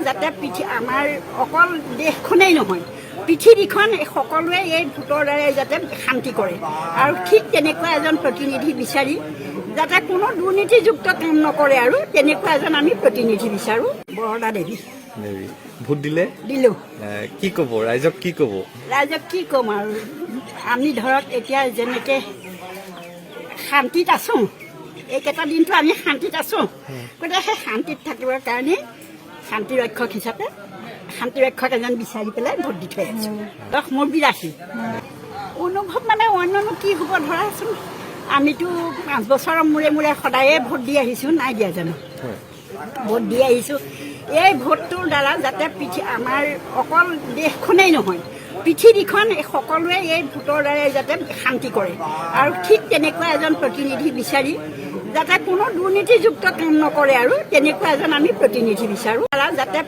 যাতে আমাৰ অকল দেশখনেই নহয় পৃথিৱীখন সকলোৱে এই ভোটৰ দ্বাৰাই যাতে শান্তি কৰে আৰু ঠিক তেনেকুৱা এজন প্ৰতিনিধি বিচাৰি যাতে কোনো দুৰ্নীতিযুক্ত কাম নকৰে আৰু তেনেকুৱা এজন আমি প্ৰতিনিধি বিচাৰোঁ। বৰদা দেৱী ভোট দিলে দিলোঁ। কি ক'ব ৰাইজক কি ক'ব? ৰাইজক কি ক'ম আৰু আমি ধৰক এতিয়া যেনেকৈ শান্তিত আছোঁ এইকেইটা দিনটো আমি শান্তিত আছোঁ গতিকে সেই শান্তিত থাকিবৰ কাৰণে শান্তি ৰক্ষক হিচাপে শান্তি ৰক্ষক এজন বিচাৰি পেলাই ভোট দি থৈ আছোঁ। মোৰ বিৰাশী অনুভৱ অন্যনো কি হ'ব ধৰাচোন আমিতো 5 বছৰৰ মূৰে মূৰে সদায়ে ভোট দি আহিছোঁ নাই দিয়া জানো ভোট দি আহিছোঁ এই ভোটটোৰ দ্বাৰা যাতে আমাৰ অকল দেশখনেই নহয় পৃথিৱীখন সকলোৱে এই ভোটৰ দ্বাৰাই যাতে শান্তি কৰে আৰু ঠিক তেনেকুৱা এজন প্ৰতিনিধি বিচাৰি যাতে কোনো দুৰ্নীতিযুক্ত কাম নকৰে আৰু তেনেকুৱা এজন আমি প্ৰতিনিধি বিচাৰোঁ যাতে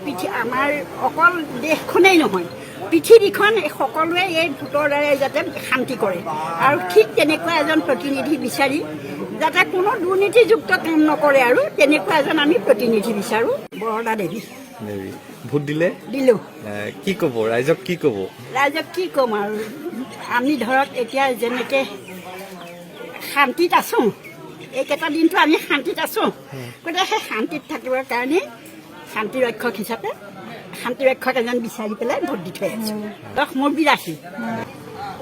আমাৰ অকল দেশখনেই নহয় পৃথিৱীখন সকলোৱে এই ভোটৰ দ্বাৰাই যাতে শান্তি কৰে আৰু ঠিক তেনেকুৱা এজন প্ৰতিনিধি বিচাৰি যাতে কোনো দুৰ্নীতিযুক্ত কাম নকৰে আৰু তেনেকুৱা এজন আমি প্ৰতিনিধি বিচাৰোঁ। বৰদা দেৱী ভোট দিলে দিলোঁ। কি ক'ব ৰাইজক কি ক'ব? ৰাইজক কি ক'ম আৰু আমি ধৰক এতিয়া যেনেকৈ শান্তিত আছোঁ এইকেইটা দিনটো আমি শান্তিত আছোঁ গতিকে সেই শান্তিত থাকিবৰ কাৰণে শান্তি ৰক্ষক হিচাপে শান্তি ৰক্ষক এজন বিচাৰি পেলাই ভোট দি থৈ আছোঁ। মোৰ বিৰাশী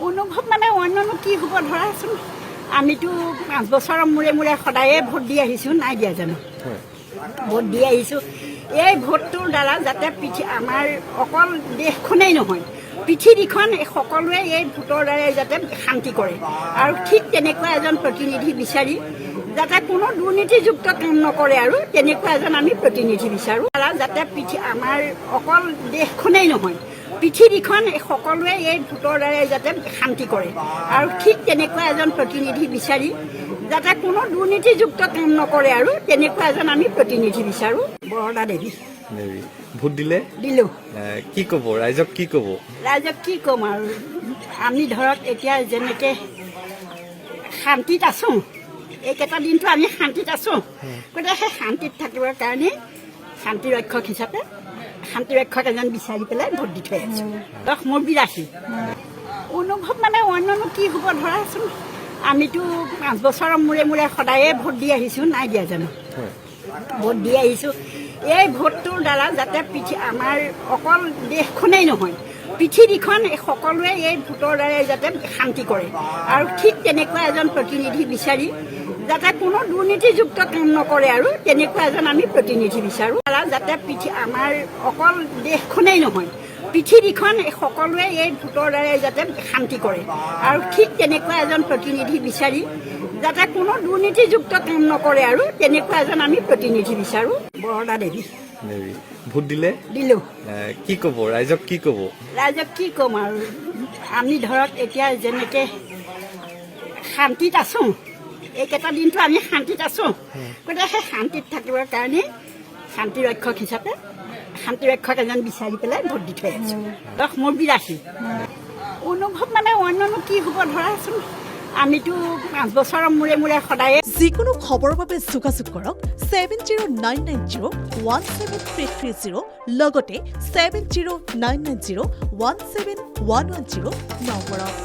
অনুভৱ অন্যনো কি হ'ব ধৰাচোন আমিতো 5 বছৰৰ মূৰে মূৰে সদায়ে ভোট দি আহিছোঁ নাই দিয়া জানো ভোট দি আহিছোঁ এই ভোটটোৰ দ্বাৰা যাতে আমাৰ অকল দেশখনেই নহয় পৃথিৱীখন সকলোৱে এই ভোটৰ দ্বাৰাই যাতে শান্তি কৰে আৰু ঠিক তেনেকুৱা এজন প্ৰতিনিধি বিচাৰি যাতে কোনো দুৰ্নীতিযুক্ত কাম নকৰে আৰু তেনেকুৱা এজন আমি প্ৰতিনিধি বিচাৰোঁ যাতে আমাৰ অকল দেশখনেই নহয় পৃথিৱীখন সকলোৱে এই ভোটৰ দ্বাৰাই যাতে শান্তি কৰে আৰু ঠিক তেনেকুৱা এজন প্ৰতিনিধি বিচাৰি যাতে কোনো দুৰ্নীতিযুক্ত কাম নকৰে আৰু তেনেকুৱা এজন আমি প্ৰতিনিধি বিচাৰোঁ। বৰদা দেৱী ভোট দিলে দিলোঁ। কি ক'ব ৰাইজক কি ক'ব? ৰাইজক কি ক'ম আৰু আমি ধৰক এতিয়া যেনেকৈ শান্তিত আছোঁ এইকেইটা দিনটো আমি শান্তিত আছোঁ গতিকে সেই শান্তিত থাকিবৰ কাৰণে শান্তি ৰক্ষক হিচাপে শান্তি ৰক্ষক এজন বিচাৰি পেলাই ভোট দি থৈ আছোঁ। মোৰ বিৰাশী অনুভৱ অন্যনো কি হ'ব ধৰাচোন আমিতো 5 বছৰৰ মূৰে মূৰে সদায়ে ভোট দি আহিছোঁ নাই দিয়া জানো ভোট দি আহিছোঁ এই ভোটটোৰ দ্বাৰা যাতে আমাৰ অকল দেশখনেই নহয় পৃথিৱীখন সকলোৱে এই ভোটৰ দ্বাৰাই যাতে শান্তি কৰে আৰু ঠিক তেনেকুৱা এজন প্ৰতিনিধি বিচাৰি যাতে কোনো দুৰ্নীতিযুক্ত কাম নকৰে আৰু তেনেকুৱা এজন আমি প্ৰতিনিধি বিচাৰোঁ যাতে আমাৰ অকল দেশখনেই নহয় পৃথিৱীখন সকলোৱে এই ভোটৰ দ্বাৰাই যাতে শান্তি কৰে আৰু ঠিক তেনেকুৱা এজন প্ৰতিনিধি বিচাৰি যাতে কোনো দুৰ্নীতিযুক্ত কাম নকৰে আৰু তেনেকুৱা এজন আমি প্ৰতিনিধি বিচাৰোঁ। বৰদা দেৱী ভোট দিলে দিলোঁ। কি ক'ব ৰাইজক কি ক'ব? ৰাইজক কি ক'ম আৰু আমি ধৰক এতিয়া যেনেকৈ শান্তিত আছোঁ এইকেইটা দিনটো আমি শান্তিত আছোঁ গতিকে সেই শান্তিত থাকিবৰ কাৰণে শান্তি ৰক্ষক হিচাপে শান্তি ৰক্ষক এজন বিচাৰি পেলাই ভোট দি থৈ আছোঁ। মোৰ বিৰাশী অনুভৱ অন্যনো কি হ'ব ধৰাচোন আমিতো 5 বছৰৰ মূৰে মূৰে সদায়ে যিকোনো খবৰৰ বাবে যোগাযোগ কৰক 7099017330 লগতে 7099017110 নম্বৰত।